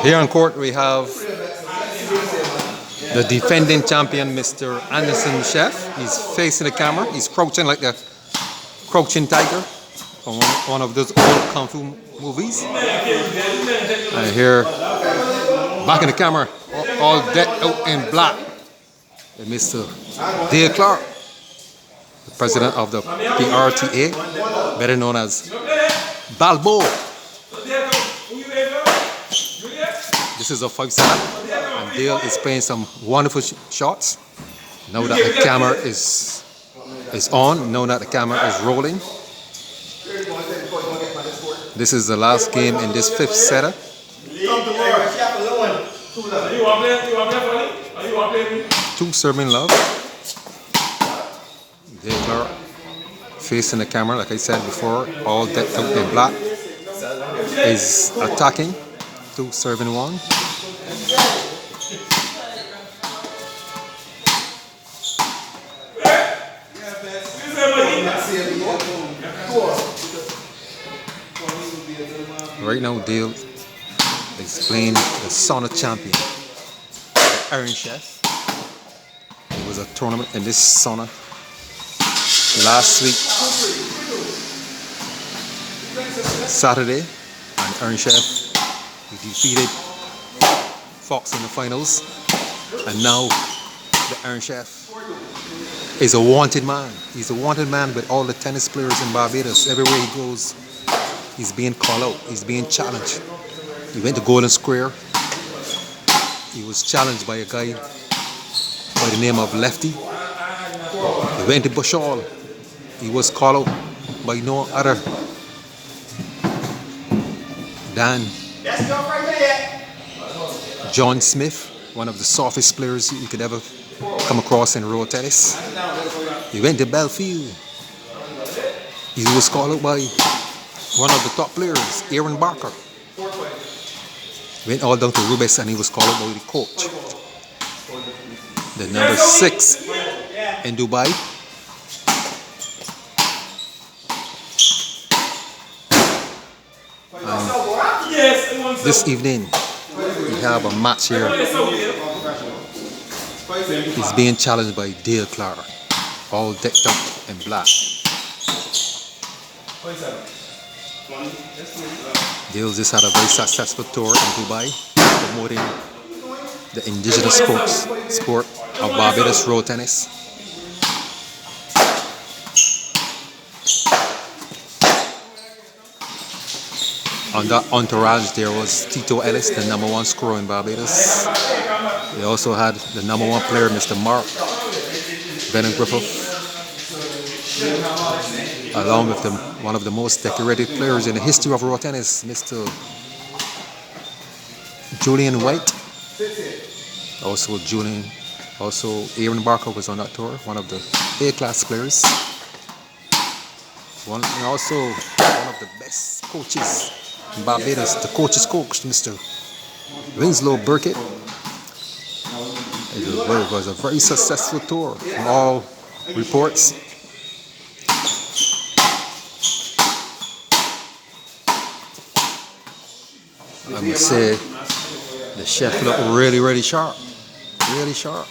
Here on court we have the defending champion, Mr. Anderson Chef. He's facing the camera. He's crouching like a crouching tiger from one of those old kung fu movies. And here, back in the camera, all decked out in black, Mr. Dale Clarke, the president of the PRTA, better known as Balboa. This is a 5-7, and Dale is playing some wonderful shots. Now that the camera is on, now that the camera is rolling. This is the last game in this 5th setter. 2 serving love. Dale Clarke facing the camera, like I said before, all decked out in black. Is attacking. 2 serving 1. Right now, Dale is playing the sauna champion, the Iron Chef. It was a tournament in this sauna last week, Saturday, and Iron Chef he defeated Fox in the finals, and now the Iron Chef is a wanted man. He's a wanted man with all the tennis players in Barbados. Everywhere he goes, he's being called out. He's being challenged. He went to Golden Square. He was challenged by a guy by the name of Lefty. He went to Bush Hall. He was called out by no other than John Smith, one of the softest players you could ever come across in road tennis. He went to Belfield. He was called out by one of the top players, Aaron Barker. Went all down to Rubis, and he was called out by the coach, the number 6 in Dubai. And this evening we have a match here. He's being challenged by Dale Clarke, all decked up in black. Dale just had a very successful tour in Dubai, promoting the indigenous sport of Barbados road tennis. On that entourage there was Tito Ellis, the number 1 scorer in Barbados. They also had the number 1 player, Mr. Mark Bennett Griffith, along with one of the most decorated players in the history of road tennis, Mr. Julian White. Also Aaron Barker was on that tour, one of the A-class players. And also one of the best coaches in Barbados, the coach's coach, Mr. Winslow Burkett. It was a very successful tour from all reports. I must say, the chef looked really sharp. Really sharp.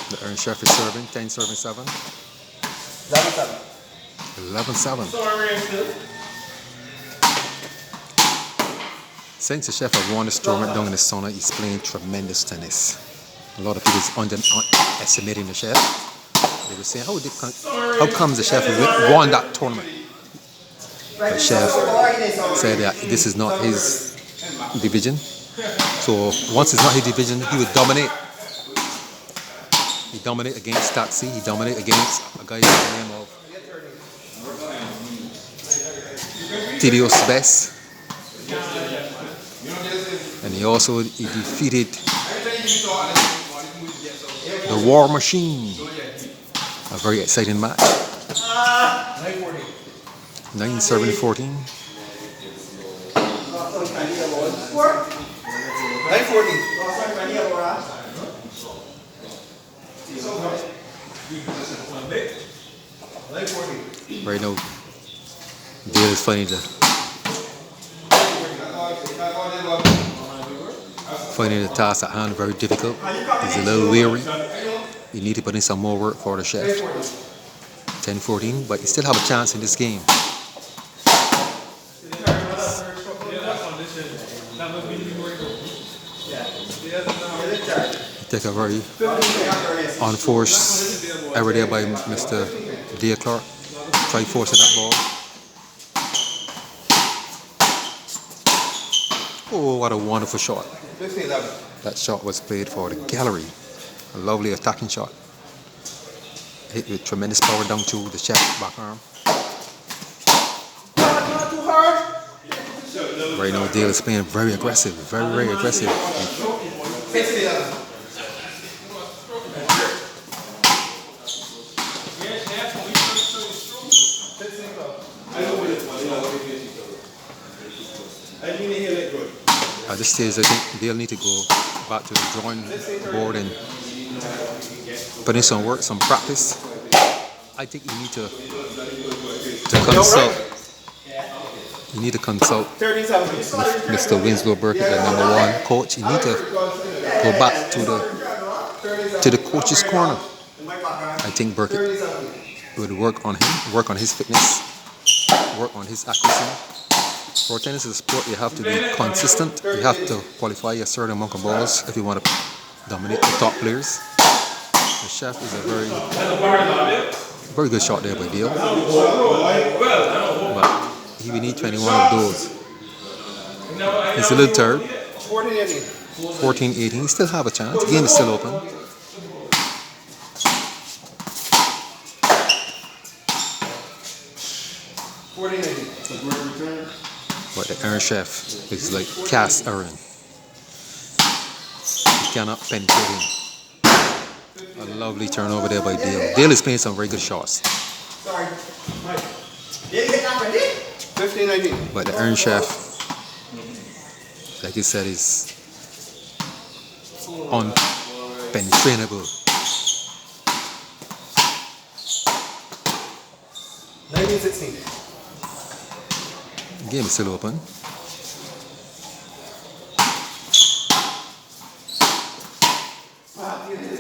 The Iron Chef is serving, 10 serving 7. 11-7. Since the chef has won this tournament down in the sauna, he's playing tremendous tennis. A lot of people is underestimating the chef. They were saying, how comes the chef won that tournament? The chef said that this is not his division. So once it's not his division, he would dominate. He dominated against Taxi. He dominated against a guy by the name of Tidios Best. And he defeated the War Machine. A very exciting match. 9-14. Right now, Dale is finding the task at hand very difficult. He's a little weary. You need to put in some more work for the chef. 10-14, but you still have a chance in this game. Take a very unforced error there by Mr. Clarke. Try forcing that ball. Oh, what a wonderful shot. That shot was played for the gallery. A lovely attacking shot. Hit with tremendous power down to the chef back arm. Right now, Dale is playing very aggressive, very aggressive. At this stage, I think Dale need to go back to the drawing board and put in some work, some practice. I think you need to consult. You need to consult with Mr. Winslow Burkett, the #1 coach. You need to go back to the coach's corner. I think Burkett would work on him, work on his fitness, work on his accuracy. For tennis is a sport, you have to be consistent. You have to qualify a certain amount of balls if you want to dominate the top players. The chef is a very good shot there by Dale. But he will need 21 of those. He's a little tired. 14-18. He still have a chance. The game is still open. But the Iron Chef is like cast iron. You cannot penetrate him. A lovely turnover there by Dale. Dale is playing some very good shots. But the Iron Chef, like you said, is unpenetrable. 1916. Game is still open.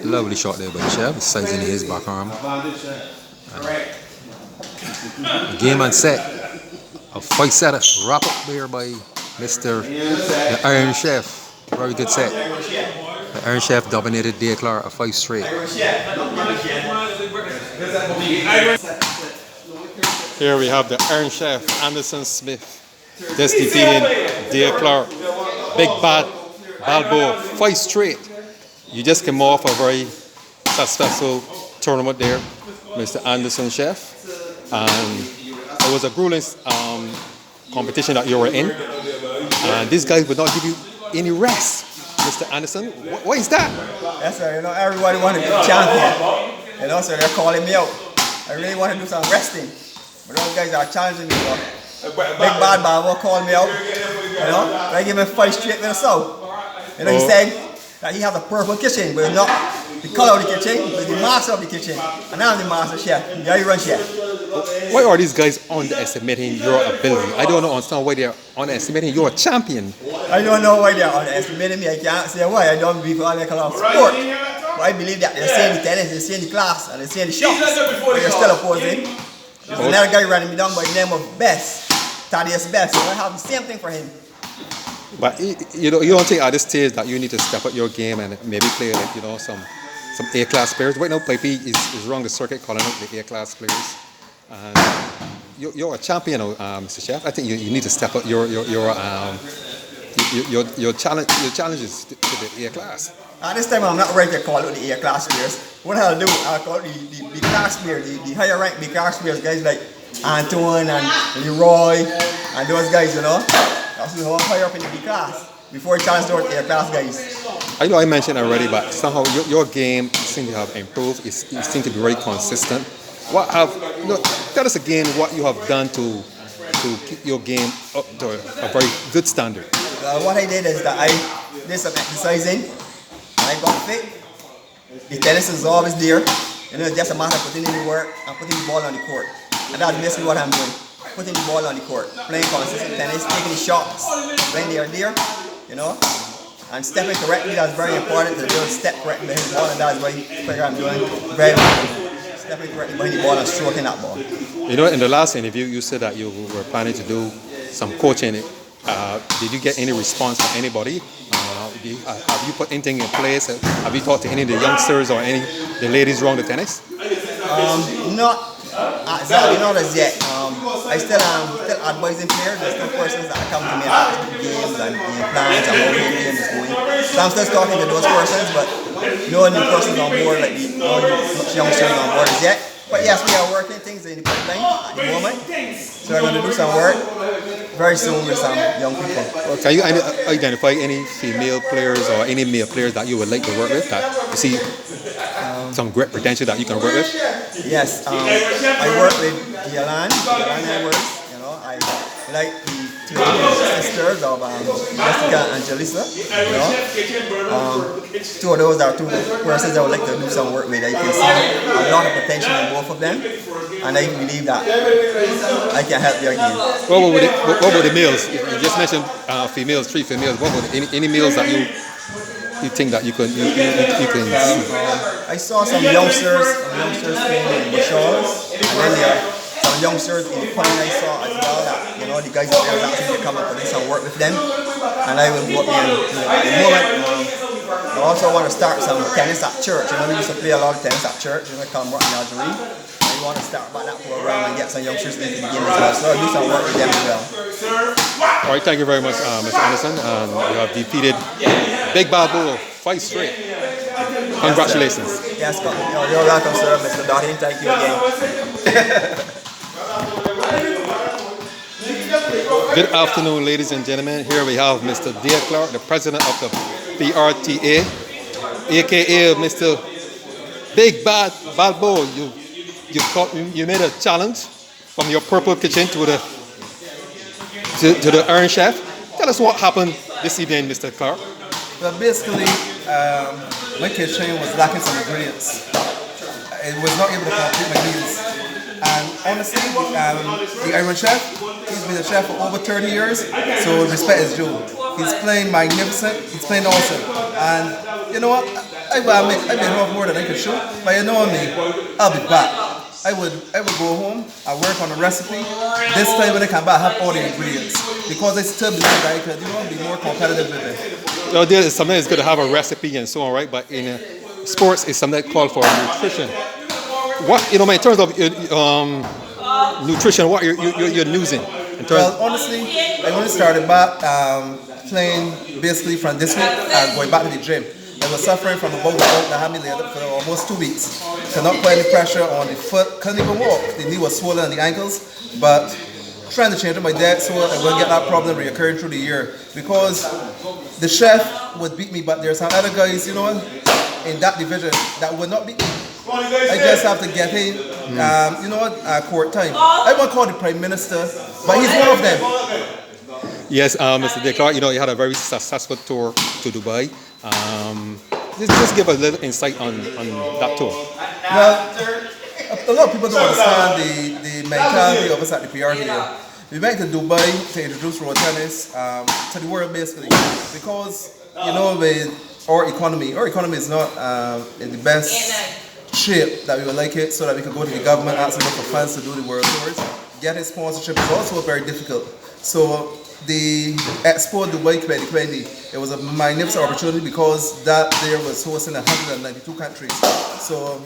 Lovely shot there by the chef, sizing his back arm. Game and set. A 5-setter wrap up there by Mr. the Iron Chef. Very good set. The Iron Chef dominated Dale Clarke a 5 straight. Here we have the Iron Chef, Anderson Smith. Just defeating Dale Clarke. Big bad Balboa, 5 straight. You just came off a very successful tournament there, Mr. Anderson Chef. And it was a grueling competition that you were in. And these guys would not give you any rest, Mr. Anderson. What is that? Yes, sir. You know, everybody wanted to be champion. You know, so they're calling me out. I really want to do some resting. But those guys are challenging me. So Big Bad Balboa called me out. You know, I give him 5 straight with a south. You know, he said that he has a perfect kitchen, but not the color of the kitchen, but the master of the kitchen. And I'm the master chef, the Iron Chef. Why are these guys underestimating your ability? I don't understand why they're underestimating. You're a champion. I don't know why they're underestimating me. I can't say why. I don't believe all that kind of sport. But I believe that they're seeing the tennis, they're seeing the class, and they're seeing the shots. But they're still opposing. There's another guy running me down by the name of Best, Thaddeus Best. So I have the same thing for him. But you don't think at this stage that you need to step up your game and maybe play like some A-class players? Right now, Pipey is wrong the circuit calling out the A-class players. You're a champion, Mr. Chef. I think you need to step up your challenges to the A-class. At this time, I'm not ready to call out the A-class players. What I'll do, I'll call out the class players, the higher ranked B class players, guys like Antoine and Leroy and those guys, you know. That's who are higher up in the B class before he challenge those A-class guys. I know I mentioned already, but somehow your game seems to have improved. You seem to be very consistent. Tell us again what you have done to keep your game up to a very good standard. What I did is that I did some exercising. When I got fit, the tennis is always there. You know, it's just a matter of putting in the work and putting the ball on the court. And that's basically what I'm doing. Putting the ball on the court, playing consistent tennis, taking the shots when they are there, you know. And stepping correctly, that's very important to do step correctly behind the ball, and that's what I'm doing very well. Stepping correctly behind the ball and stroking that ball. You know, in the last interview, you said that you were planning to do some coaching. Did you get any response from anybody? Have you put anything in place? Have you talked to any of the youngsters or any of the ladies around the tennis? Not exactly, not as yet. I still am still advising players. There's still persons that come to me about games and game plans and how the game is going. So I'm still talking to those persons, but no new persons on board, like no youngsters on board as yet. But yes, we are working things in the pipeline at the moment. So we're going to do some work very soon with some young people. Well, can you identify any female players or any male players that you would like to work with? That you see some great potential that you can work with? Yes, I work with Yolanda Edwards. You know, I like the two sisters of Jessica and Jalisa. You know, two of those are two persons I would like to do some work with. I can see a lot of potential in both of them, and I believe that I can help their game. What were the males? You just mentioned females, 3 females. What were any males that you think that you can see? I saw some youngsters playing in the shores, and then there are some youngsters in the point I saw as well that, you know, the guys out there that actually come up and do some work with them, and I will go up there and do it. At the moment, I also want to start some tennis at church. You know, we used to play a lot of tennis at church, you know, come work in Algeria. We want to start back that program and get some youngsters into the game as well. So I'll do some work with them as well. All right, thank you very much, Mr. Anderson. You have defeated Big Balboa 5 straight. Congratulations. Yes, you're welcome, sir, Mr. Dottie. Thank you again. Good afternoon, ladies and gentlemen. Here we have Mr. Dale Clarke, the president of the PRTA, aka Mr. Big Bad Balboa. You made a challenge from your purple kitchen to the Iron Chef. Tell us what happened this evening, Mr. Clarke. Well, basically, my kitchen was lacking some ingredients. It was not able to complete my meals. And honestly, the Iron Chef, he's been a chef for over 30 years, so respect is due. He's playing magnificent, he's playing awesome. And you know what? I made half more than I could shoot, but you know me, I'll be back. I would go home and work on a recipe. This time when I come back, I have all the ingredients. Because I still believe that I could, be more competitive with it. Well, there's something that's good to have a recipe and so on, right? But in sports, it's something that called for nutrition. What, in terms of nutrition, what you're using? Well, honestly, I only started back playing basically from this week and going back to the gym. I was suffering from a bone that had me laid up for almost 2 weeks. Could not put any pressure on the foot, couldn't even walk. The knee was swollen on the ankles, but trying to change up my diet so I wouldn't get that problem reoccurring through the year. Because the chef would beat me, but there's some other guys, in that division that would not beat me. I just have to get in, court time. I won't call the Prime Minister, but he's one of them. Yes, Mr. De Clarke, you had a very successful tour to Dubai. Just give a little insight on that tour. Well, a lot of people don't understand the mentality of us at the PR here. We went to Dubai to introduce road tennis to the world basically because, with our economy is not in the best shape that we would like it so that we could go to the government asking them for funds to do the world tours. Getting sponsorship is also very difficult. So the Expo Dubai 2020, it was a magnificent opportunity because that there was hosting 192 countries. So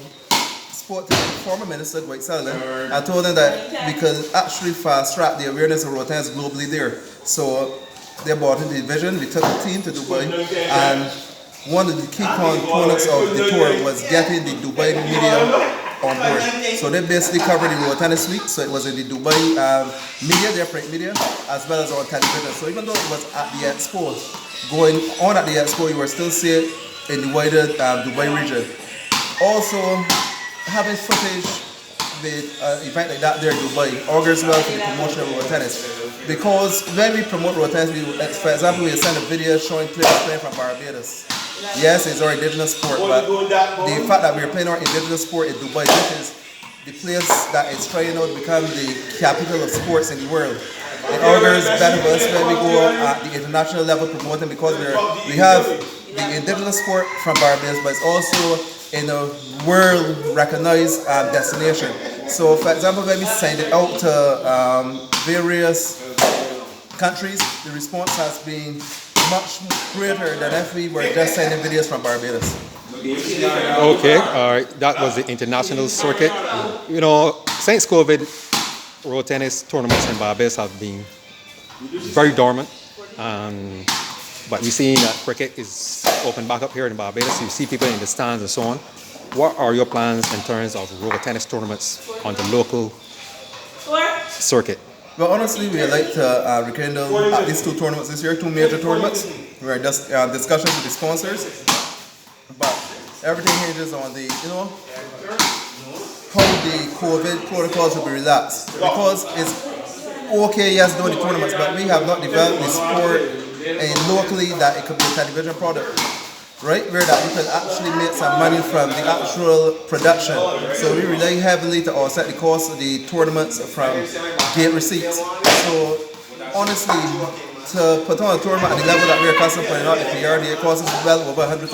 spoke to the former minister, Dwight Sutherland, I told them that we could actually fast track the awareness of road tennis globally there. So they brought in the division, we took the team to Dubai, and one of the key components of the tour was getting the Dubai media on board. So they basically covered the road tennis week, so it was in the Dubai media, their print media, as well as on television. So even though it was at the Expo, going on at the Expo, you were still see it in the wider Dubai region. Also, having footage with an event like that there in Dubai augurs well for the promotion of road tennis. Because when we promote road tennis, for example, we send a video showing players playing from Barbados. Yes, it's our indigenous sport, but the fact that we're playing our indigenous sport in Dubai, which is the place that is trying out to become the capital of sports in the world, it augurs better for us when we go at the international level promoting, because we have the indigenous sport from Barbados, but it's also in a world recognized destination. So for example, when we send it out to various countries, the response has been much greater than if we were just sending videos from Barbados. Okay, all right. That was the international circuit. You know, since COVID, road tennis tournaments in Barbados have been very dormant. But we're seeing that cricket is open back up here in Barbados. You see people in the stands and so on. What are your plans in terms of road tennis tournaments on the local circuit? Well, honestly, we would like to rekindle at least 2 tournaments this year, 2 major tournaments. We're in discussions with the sponsors, but everything hinges on the, how the COVID protocols will be relaxed. Because it's okay, yes, doing the tournaments, but we have not developed the sport locally that it could be a television product. Right, where that you can actually make some money from the actual production. So we rely heavily to offset the cost of the tournaments from gate receipts. So honestly, to put on a tournament at the level that we're accustomed to putting out, the PRD, it costs us well over $100,000,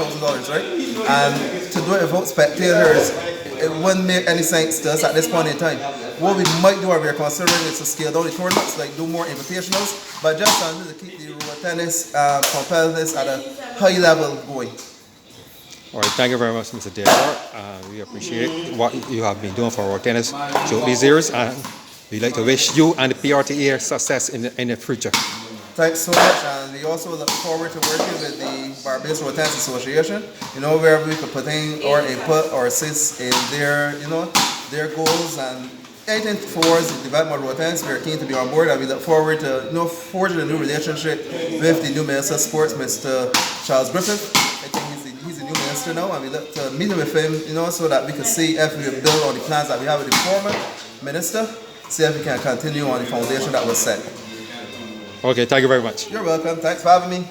right? And to do it without spectators, it wouldn't make any sense to us at this point in time. What we might do, or we're considering, is to scale down the tournaments, like do more invitationals, but just to keep the road tennis competitiveness at a high level going. All right, thank you very much, Mr. Dale. We appreciate what you have been doing for road tennis throughout these years, and we'd like to wish you and the PRTA success in the future. Thanks so much, and we also look forward to working with the Barbados Road Tennis Association, wherever we could put in or input or assist in their, their goals and anything towards the development of road tennis. We're keen to be on board, and we look forward to, forging a new relationship with the new Minister of Sports, Mr. Charles Griffith. I think he's the new minister now, and we look to meet with him, so that we can see if we can build on the plans that we have with the former minister, see if we can continue on the foundation that was set. Okay, thank you very much. You're welcome. Thanks for having me.